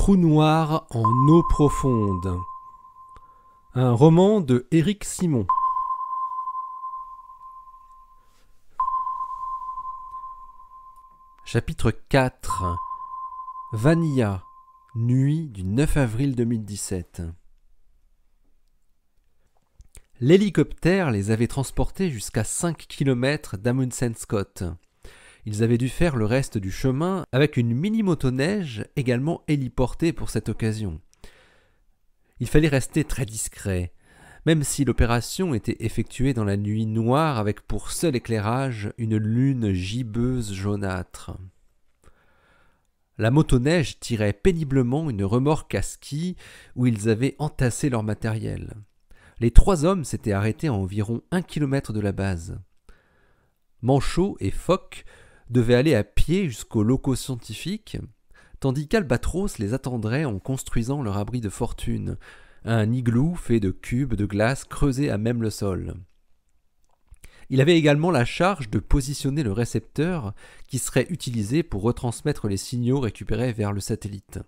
Trou noir en eau profonde. Un roman de Éric Simon. Chapitre 4. Vanilla, nuit du 9 avril 2017. L'hélicoptère les avait transportés jusqu'à 5 km d'Amundsen-Scott. Ils avaient dû faire le reste du chemin avec une mini-motoneige également héliportée pour cette occasion. Il fallait rester très discret, même si l'opération était effectuée dans la nuit noire avec pour seul éclairage une lune gibbeuse jaunâtre. La motoneige tirait péniblement une remorque à ski où ils avaient entassé leur matériel. Les 3 hommes s'étaient arrêtés à environ 1 km de la base. Manchot et Foch devaient aller à pied jusqu'aux locaux scientifiques, tandis qu'Albatros les attendrait en construisant leur abri de fortune, un igloo fait de cubes de glace creusés à même le sol. Il avait également la charge de positionner le récepteur qui serait utilisé pour retransmettre les signaux récupérés vers le satellite.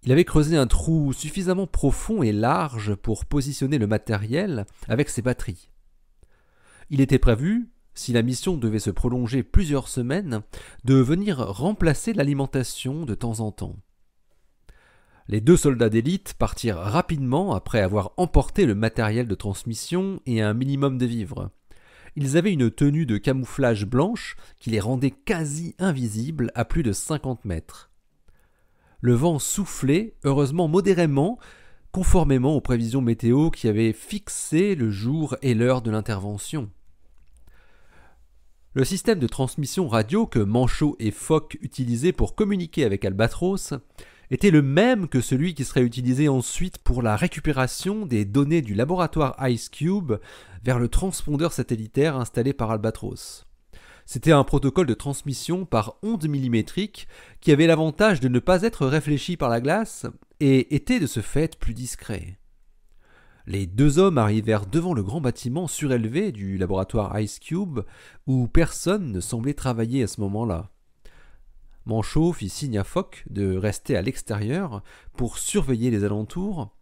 Il avait creusé un trou suffisamment profond et large pour positionner le matériel avec ses batteries. Il était prévu, si la mission devait se prolonger plusieurs semaines, de venir remplacer l'alimentation de temps en temps. Les 2 soldats d'élite partirent rapidement après avoir emporté le matériel de transmission et un minimum de vivres. Ils avaient une tenue de camouflage blanche qui les rendait quasi invisibles à plus de 50 mètres. Le vent soufflait, heureusement modérément, conformément aux prévisions météo qui avaient fixé le jour et l'heure de l'intervention. Le système de transmission radio que Manchot et Foch utilisaient pour communiquer avec Albatros était le même que celui qui serait utilisé ensuite pour la récupération des données du laboratoire IceCube vers le transpondeur satellitaire installé par Albatros. C'était un protocole de transmission par ondes millimétriques qui avait l'avantage de ne pas être réfléchi par la glace et était de ce fait plus discret. Les 2 hommes arrivèrent devant le grand bâtiment surélevé du laboratoire IceCube où personne ne semblait travailler à ce moment-là. Manchot fit signe à Foch de rester à l'extérieur pour surveiller les alentours,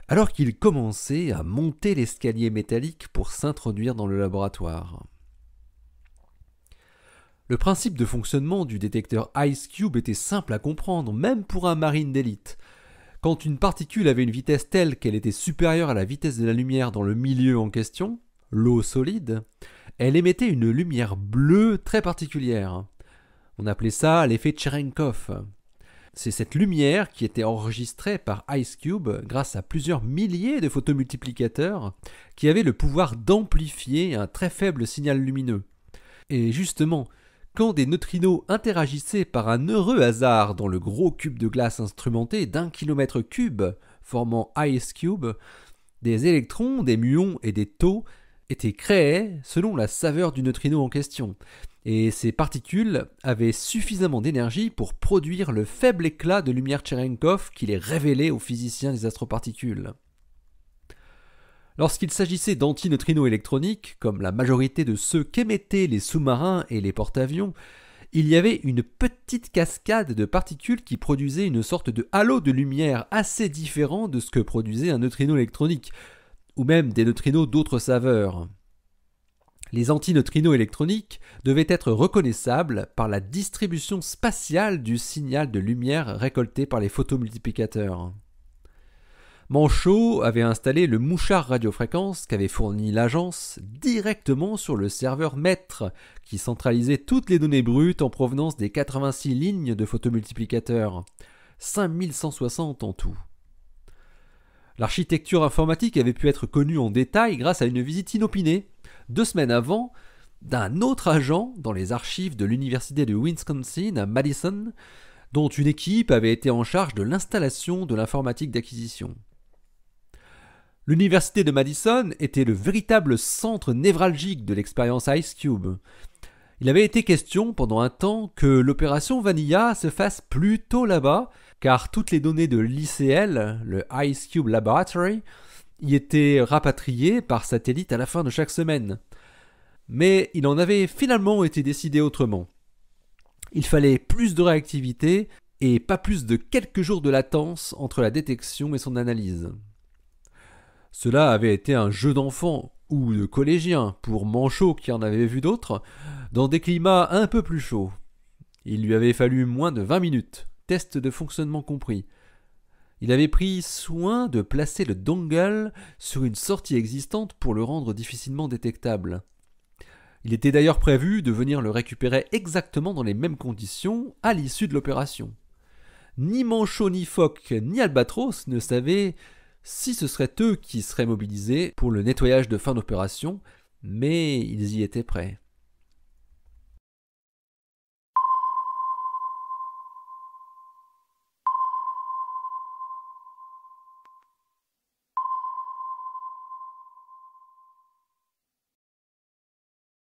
alors qu'il commençait à monter l'escalier métallique pour s'introduire dans le laboratoire. Le principe de fonctionnement du détecteur IceCube était simple à comprendre, même pour un marine d'élite. Quand une particule avait une vitesse telle qu'elle était supérieure à la vitesse de la lumière dans le milieu en question, l'eau solide, elle émettait une lumière bleue très particulière. On appelait ça l'effet Cherenkov. C'est cette lumière qui était enregistrée par IceCube grâce à plusieurs milliers de photomultiplicateurs qui avaient le pouvoir d'amplifier un très faible signal lumineux. Et justement, quand des neutrinos interagissaient par un heureux hasard dans le gros cube de glace instrumenté d'1 km cube formant IceCube, des électrons, des muons et des taux étaient créés selon la saveur du neutrino en question. Et ces particules avaient suffisamment d'énergie pour produire le faible éclat de lumière Cherenkov qui les révélait aux physiciens des astroparticules. Lorsqu'il s'agissait d'antineutrinos électroniques, comme la majorité de ceux qu'émettaient les sous-marins et les porte-avions, il y avait une petite cascade de particules qui produisait une sorte de halo de lumière assez différent de ce que produisait un neutrino électronique, ou même des neutrinos d'autres saveurs. Les antineutrinos électroniques devaient être reconnaissables par la distribution spatiale du signal de lumière récolté par les photomultiplicateurs. Manchot avait installé le mouchard radiofréquence qu'avait fourni l'agence directement sur le serveur maître qui centralisait toutes les données brutes en provenance des 86 lignes de photomultiplicateurs, 5160 en tout. L'architecture informatique avait pu être connue en détail grâce à une visite inopinée 2 semaines avant, d'un autre agent dans les archives de l'université de Wisconsin à Madison, dont une équipe avait été en charge de l'installation de l'informatique d'acquisition. L'université de Madison était le véritable centre névralgique de l'expérience IceCube. Il avait été question pendant un temps que l'opération Vanilla se fasse plutôt là-bas, car toutes les données de l'ICL, le IceCube Laboratory, y étaient rapatriées par satellite à la fin de chaque semaine. Mais il en avait finalement été décidé autrement. Il fallait plus de réactivité et pas plus de quelques jours de latence entre la détection et son analyse. Cela avait été un jeu d'enfant ou de collégien pour Manchot qui en avait vu d'autres, dans des climats un peu plus chauds. Il lui avait fallu moins de 20 minutes, test de fonctionnement compris. Il avait pris soin de placer le dongle sur une sortie existante pour le rendre difficilement détectable. Il était d'ailleurs prévu de venir le récupérer exactement dans les mêmes conditions à l'issue de l'opération. Ni Manchot, ni Fock, ni Albatros ne savaient si ce seraient eux qui seraient mobilisés pour le nettoyage de fin d'opération, mais ils y étaient prêts.